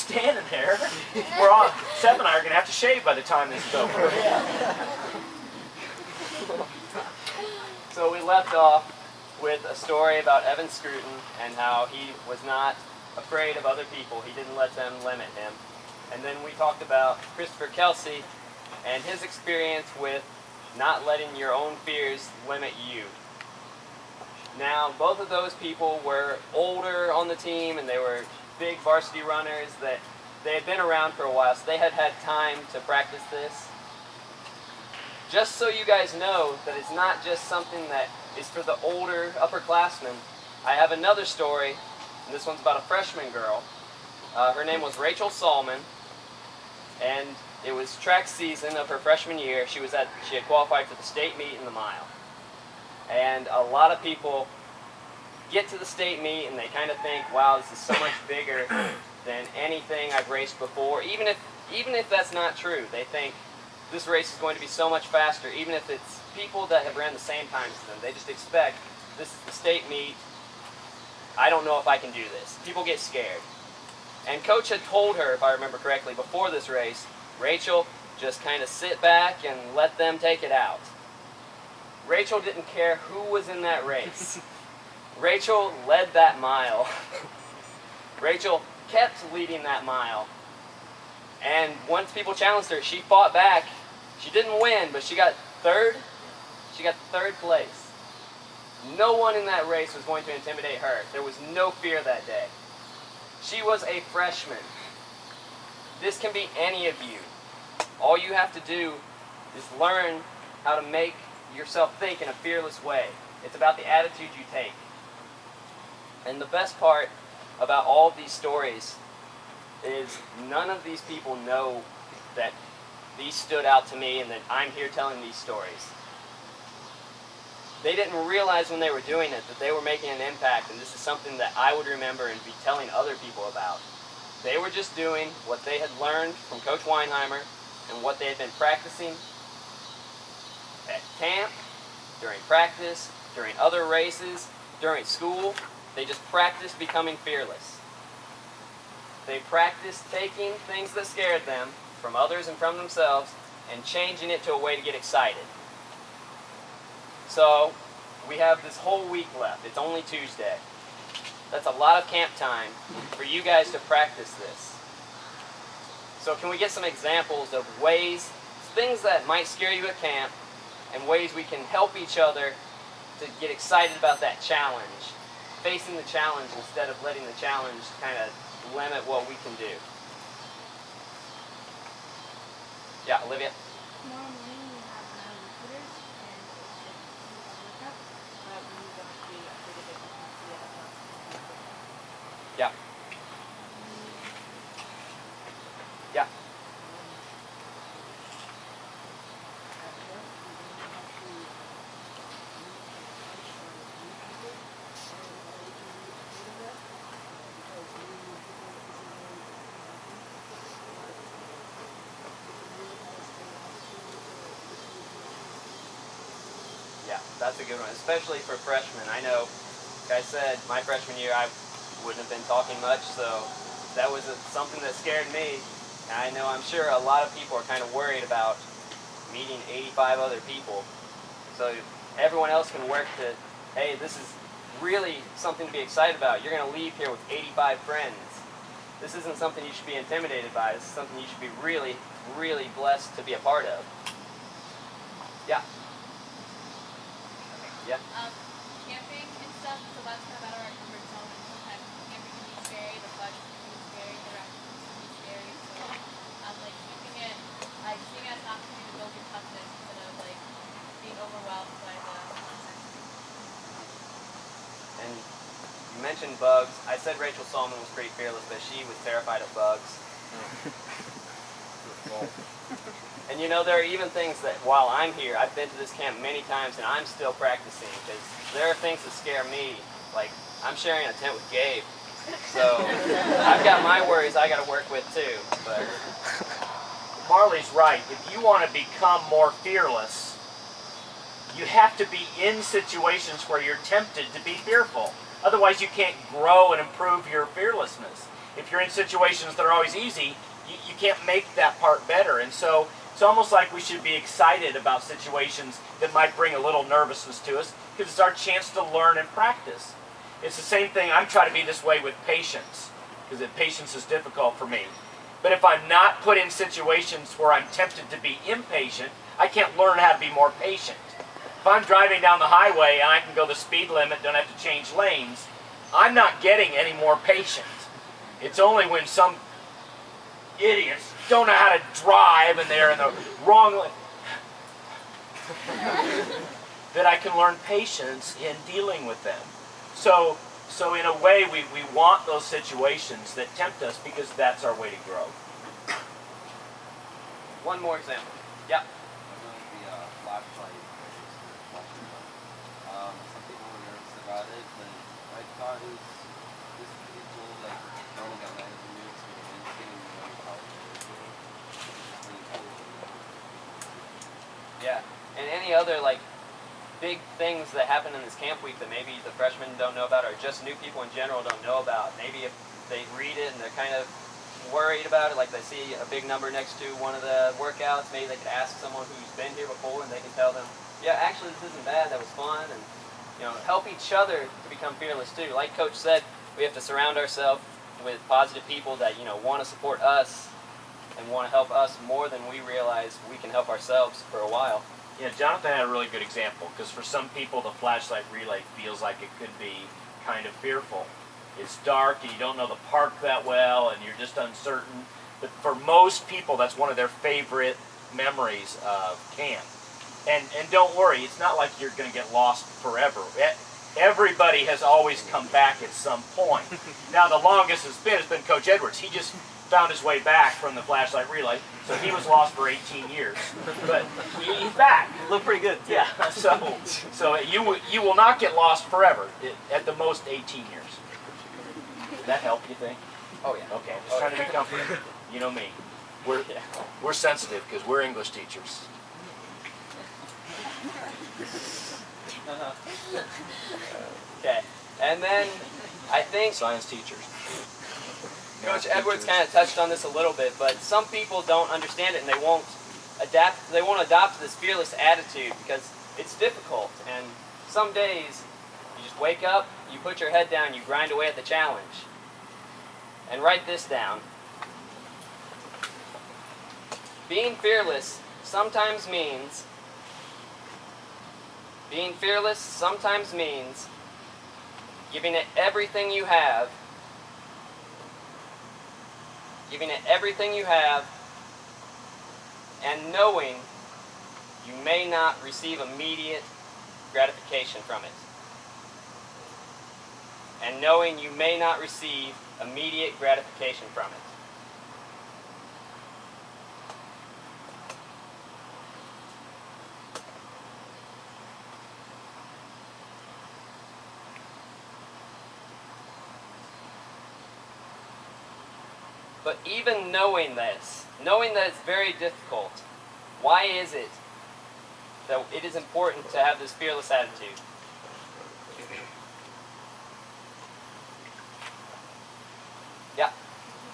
standing there. We're all, Seth and I are going to have to shave by the time this is over. So we left off with a story about Evan Scruton and how he was not afraid of other people. He didn't let them limit him. And then we talked about Christopher Kelsey and his experience with not letting your own fears limit you. Now, both of those people were older on the team and they were big varsity runners that they had been around for a while, so they had had time to practice this. Just so you guys know that it's not just something that is for the older upperclassmen, I have another story, and this one's about a freshman girl. Her name was Rachel Salmon, and it was track season of her freshman year. She had qualified for the state meet in the mile. And a lot of people get to the state meet and they kind of think, wow, this is so much bigger than anything I've raced before. Even if that's not true, they think this race is going to be so much faster, even if it's people that have ran the same time as them. They just expect, this is the state meet, I don't know if I can do this. People get scared. And Coach had told her, if I remember correctly, before this race, Rachel, just kind of sit back and let them take it out. Rachel didn't care who was in that race. Rachel led that mile. Rachel kept leading that mile. And once people challenged her, she fought back. She didn't win, but she got third. She got third place. No one in that race was going to intimidate her. There was no fear that day. She was a freshman. This can be any of you. All you have to do is learn how to make yourself think in a fearless way. It's about the attitude you take. And the best part about all of these stories is none of these people know that these stood out to me and that I'm here telling these stories. They didn't realize when they were doing it that they were making an impact, and this is something that I would remember and be telling other people about. They were just doing what they had learned from Coach Weinheimer and what they had been practicing at camp, during practice, during other races, during school. They just practiced becoming fearless. They practiced taking things that scared them from others and from themselves and changing it to a way to get excited. So we have this whole week left. It's only Tuesday. That's a lot of camp time for you guys to practice this. So can we get some examples of ways, things that might scare you at camp, and ways we can help each other to get excited about that challenge, facing the challenge instead of letting the challenge kind of limit what we can do. Yeah, Olivia? Normally we have recruiters and workup, but we don't see a pretty big Yeah. Yeah. Yeah, that's a good one, especially for freshmen. I know, like I said, my freshman year I wouldn't have been talking much, so that was something that scared me. And I know I'm sure a lot of people are kind of worried about meeting 85 other people. So everyone else can work to, hey, this is really something to be excited about. You're going to leave here with 85 friends. This isn't something you should be intimidated by. This is something you should be really, really blessed to be a part of. Yeah. Yeah. Camping and stuff, so that's kind of out of our comfort zone. And sometimes camping can be scary, the bugs can be scary, the raccoons can be scary. So like keeping it, like seeing it as an opportunity to build your toughness instead of like being overwhelmed by the concept. And you mentioned bugs. I said Rachel Salmon was pretty fearless, but she was terrified of bugs. And you know, there are even things that while I'm here, I've been to this camp many times and I'm still practicing, because there are things that scare me. Like, I'm sharing a tent with Gabe. So I've got my worries I got to work with too. But Marley's right. If you want to become more fearless, you have to be in situations where you're tempted to be fearful. Otherwise, you can't grow and improve your fearlessness. if you're in situations that are always easy, you can't make that part better. And so it's almost like we should be excited about situations that might bring a little nervousness to us, because it's our chance to learn and practice. It's the same thing. I'm trying to be this way with patience, because patience is difficult for me. But if I'm not put in situations where I'm tempted to be impatient, I can't learn how to be more patient. If I'm driving down the highway and I can go the speed limit, don't have to change lanes, I'm not getting any more patient. It's only when some idiots don't know how to drive and they're in the wrong lane that I can learn patience in dealing with them. So in a way, we want those situations that tempt us, because that's our way to grow. One more example. Yeah. The flashlight. Some people were nervous about it, but I thought it was just pretty cool, like learning about it, new experience, getting to know how it is. It's really cool. Yeah. And any other like big things that happen in this camp week that maybe the freshmen don't know about, or just new people in general don't know about. Maybe if they read it and they're kind of worried about it, like they see a big number next to one of the workouts, maybe they could ask someone who's been here before and they can tell them, yeah, actually this isn't bad, that was fun, and help each other to become fearless too. Like Coach said, we have to surround ourselves with positive people that want to support us and want to help us more than we realize we can help ourselves for a while. Yeah, Jonathan had a really good example, because for some people the flashlight relay feels like it could be kind of fearful. It's dark and you don't know the park that well and you're just uncertain. But for most people, that's one of their favorite memories of camp. And don't worry, it's not like you're going to get lost forever. Everybody has always come back at some point. Now the longest has been Coach Edwards. He just found his way back from the flashlight relay, so he was lost for 18 years. But he's back. Look pretty good. Yeah. So you will not get lost forever. At the most 18 years. Does that help, you think? Oh yeah. Okay. I'm just trying to be comfortable. You know me. We're sensitive because we're English teachers. Okay. And then I think Science teachers. Coach Edwards kind of touched on this a little bit, but some people don't understand it and they won't adopt this fearless attitude because it's difficult. And some days you just wake up, you put your head down, you grind away at the challenge. And write this down. Being fearless sometimes means giving it everything you have, and knowing you may not receive immediate gratification from it. But even knowing that it's very difficult, why is it that it is important to have this fearless attitude? Yeah. If we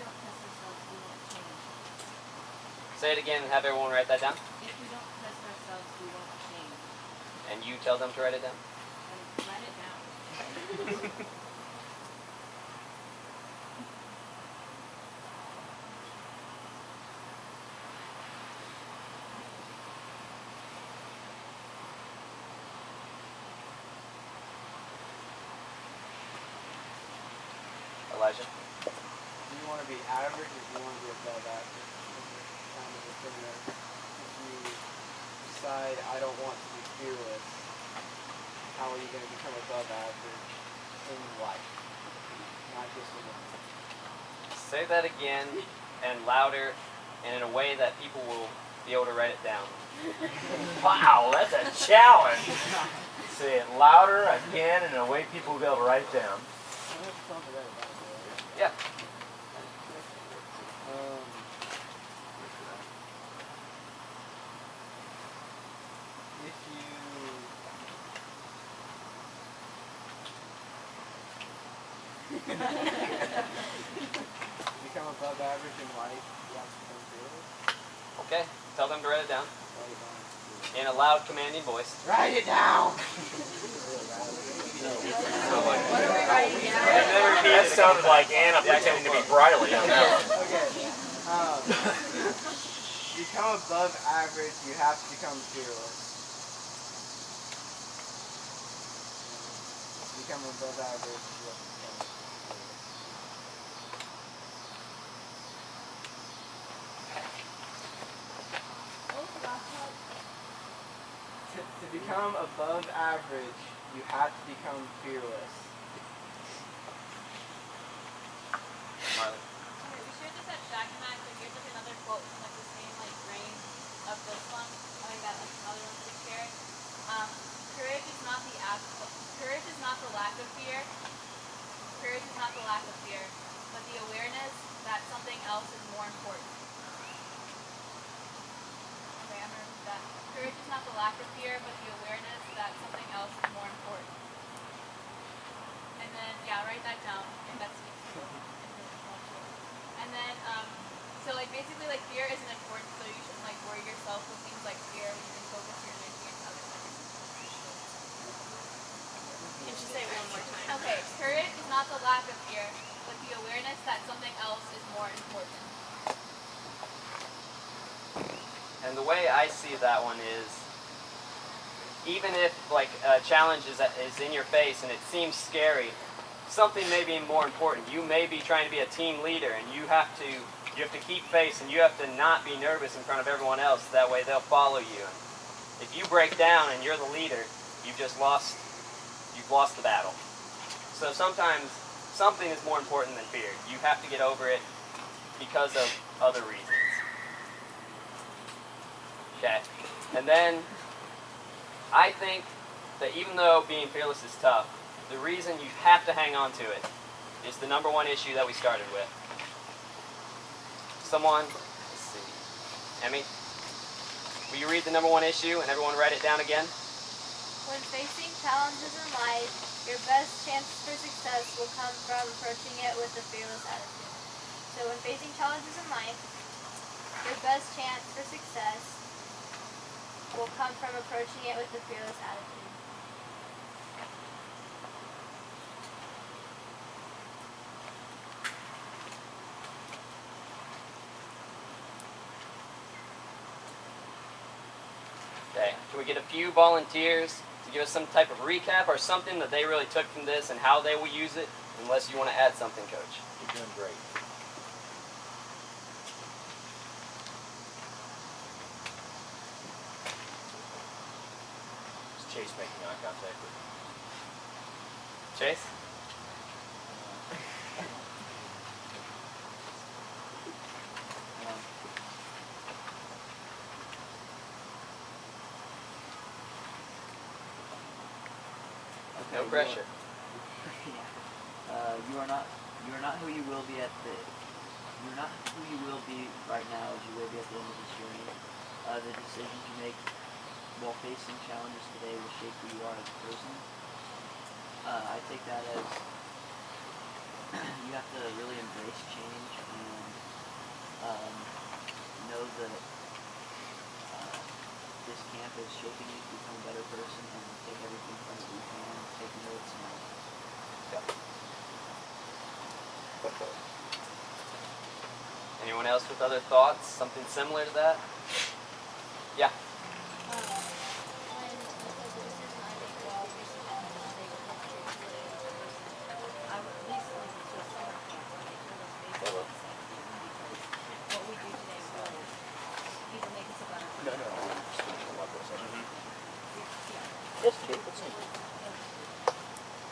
don't test ourselves, we won't change. Say it again and have everyone write that down. If we don't test ourselves, we won't change. And you tell them to write it down. And write it down. Elijah. Do you want to be average or do you want to be above average? Kind of a thing that if you decide I don't want to be fearless, how are you going to become above average in life? Not just in life. Say that again and louder and in a way that people will be able to write it down. Wow, that's a challenge. Say it louder again in a way people will be able to write it down. Yeah. If you Okay, tell them to write it down Write it down. in a loud, commanding voice. Write it down! What are we writing down? And then repeat That it again. sounded like Anna pretending to be Briley on that one. Okay. To become above average, you have to become fearless. To become above average, you have to become fearless. To become above average, you have to become fearless. Marley. Okay, we shared this at Jack and Max, but here's like another quote from like the same like vein of this one. I think that like another one to be shared. Courage is not the lack of fear. Courage is not the lack of fear, but the awareness that something else is more important. Okay, I'm gonna repeat that. Courage is not the lack of fear, but the awareness that something else is more important. And then, yeah, write that down if that speaks to you. And then, so like basically like fear isn't important, so you shouldn't like worry yourself with things like fear. You can focus your energy into other things. Can you say it one more time? Okay, courage is not the lack of fear, but the awareness that something else is more important. And the way I see that one is, even if like a challenge is in your face and it seems scary, something may be more important. You may be trying to be a team leader, and you have to keep face, and you have to not be nervous in front of everyone else. That way they'll follow you. If you break down and you're the leader, you've lost the battle. So sometimes something is more important than fear. You have to get over it because of other reasons. Okay. And then I think that even though being fearless is tough, the reason you have to hang on to it is the number one issue that we started with. Someone, let's see, Emmy, will you read the number one issue and everyone write it down again? When facing challenges in life, your best chances for success will come from approaching it with a fearless attitude. So when facing challenges in life, your best chance for success will come from approaching it with a fearless attitude. Okay. Can we get a few volunteers to give us some type of recap or something that they really took from this and how they will use it? Unless you want to add something, Coach. You're doing great. Is Chase making eye contact with you? Chase? Okay, No pressure. You are not who you will be you're not who you will be right now as you will be at the end of this journey. The decisions you make while facing challenges today will shape who you are as a person. I take that as you have to really embrace change and know that this camp is shaping you to become a better person, and take everything from it you can, take notes and Anyone else with other thoughts? Something similar to that? Yeah.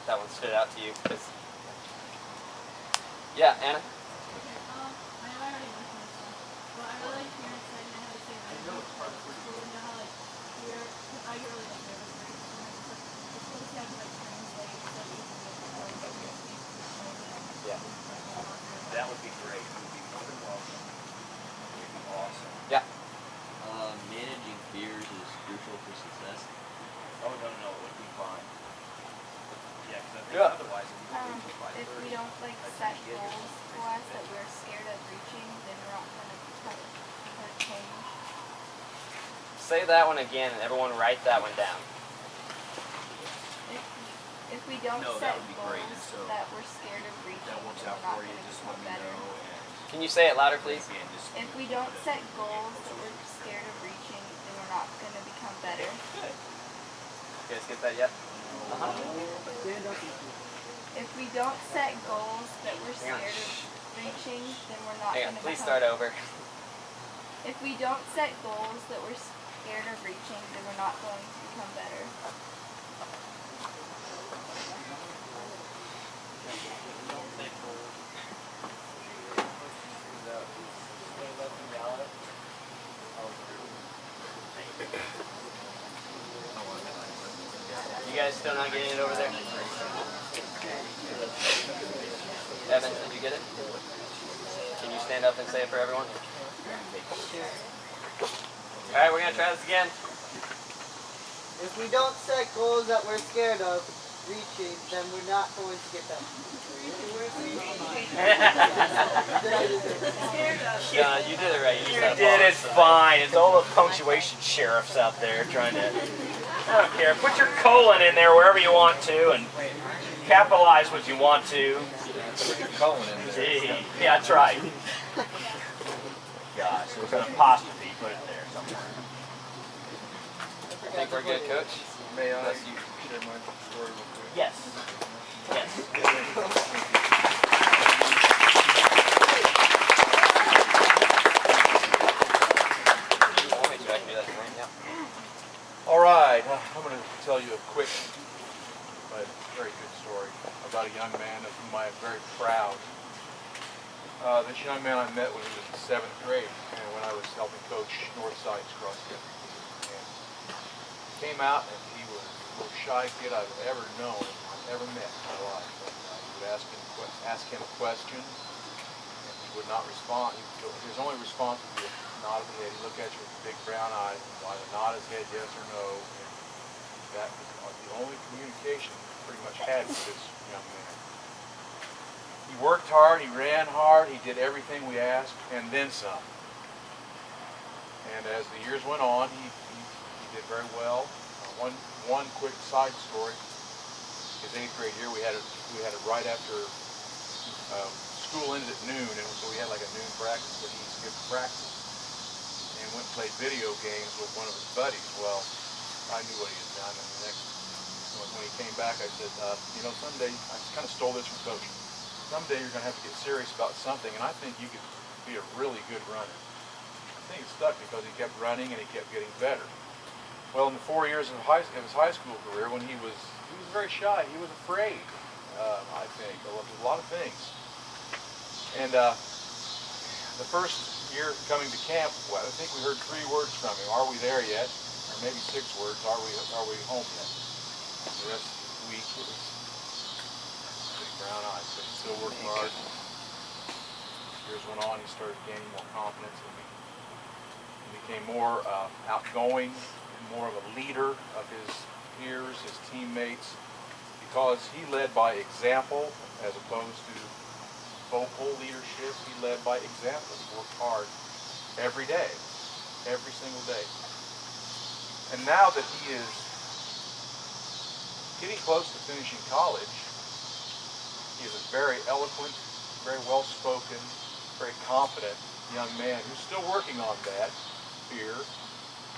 That one stood out to you. Yeah, Anna? I know I already listened to this one, but I really like Kieran's segment how to say that. I know it's part of the school, you know how like fear, because I get really like nervous during this, and it's cool to see how you like translate so easily like Yeah. That would be great. You would be more than welcome. It would be awesome. Yeah. Managing fears is crucial for success. Oh, no, it would be fine. Yeah, because I think Yeah. otherwise it would be If we don't like set goals for us that we're scared of reaching, then we're not gonna try to change. say that one again, and everyone write that one down. If we don't No, set that would be great, and goals so that we're scared of reaching, that works then out we're not for you, going to just become let me better. know. And Can you say it louder, please? again, just If we don't set goals that we're scared of reaching, then we're not going to become better. You guys get that yet? If we don't set goals that we're Hang on. scared of reaching, then we're not Hang on, going to please become start over. If we don't set goals that we're scared of reaching, then we're not going to become better. You guys still not getting it over there? Evan, did you get it? Can you stand up and say it for everyone? Alright, we're going to try this again. If we don't set goals that we're scared of reaching, then we're not going to get them. You did it right. You did it fine. It's all the punctuation sheriffs out there trying to... I don't care. Put your colon in there wherever you want to and capitalize what you want to. put your colon in there. Gee, yeah, that's right. Gosh, it was an apostrophe. Put it there somewhere. Think we're good, Coach? May I share my story real quick? Yes. Yes. All right, I'm going to tell you a quick but very good story about a young man of whom I am very proud. This young man I met when he was in 7th grade, and when I was helping coach Northside's CrossFit. And he came out, and he was the most shy kid I've ever known, ever met in my life. And, you would ask him a question, and he would not respond. His only response would be a nod of the head. He'd look at you with big brown eyes, and either nod his head yes or no. And that was the only communication he pretty much had with this young man. He worked hard, he ran hard, he did everything we asked, and then some. And as the years went on, he did very well. One quick side story: his 8th grade year, we had it right after school ended at noon, and so we had like a noon practice, but he skipped practice and went and played video games with one of his buddies. Well, I knew what he had done, and when he came back, I said, you know, someday, I kind of stole this from Coach. Someday you're going to have to get serious about something, and I think you could be a really good runner. I think it stuck because he kept running and he kept getting better. Well, in the 4 years of his high school career, when he was very shy, he was afraid, I think, of a lot of things. And the first year coming to camp, well, I think we heard 3 words from him. Are we there yet? Or maybe 6 words. Are we home yet? The rest of the week, it was big brown eyes, but he still worked hard. Years went on, he started gaining more confidence, and he became more outgoing and more of a leader of his peers, his teammates, because he led by example as opposed to vocal leadership. He led by example. He worked hard every day, every single day. And now that he is getting close to finishing college, he is a very eloquent, very well-spoken, very confident young man who's still working on that fear,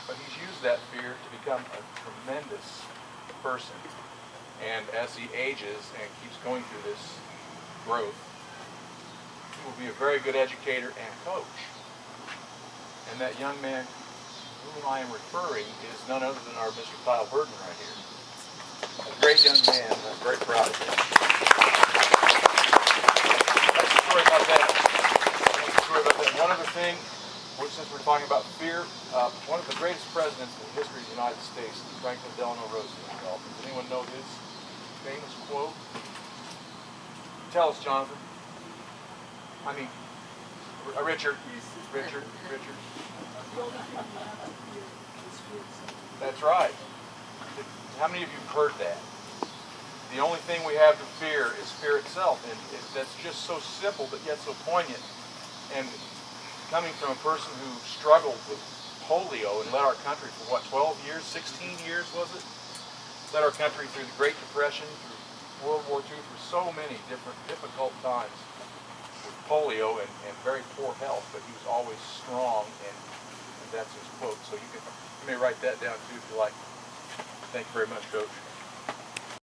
but he's used that fear to become a tremendous person. And as he ages and keeps going through this growth, he will be a very good educator and coach. And that young man whom I am referring is none other than our Mr. Kyle Burden right here. A great young man, and I'm very proud of him. That's the story about that. One other thing, since we're talking about fear, one of the greatest presidents in the history of the United States, Franklin Delano Roosevelt. Does anyone know his famous quote? Tell us, Jonathan. I mean, Richard. That's right. How many of you have heard that? The only thing we have to fear is fear itself, and that's just so simple but yet so poignant. And coming from a person who struggled with polio and led our country for what, 12 years, 16 years was it? Led our country through the Great Depression, through World War II, through so many different difficult times with polio and very poor health, but he was always strong, and that's his quote. So you may write that down too if you like. Thank you very much, Coach.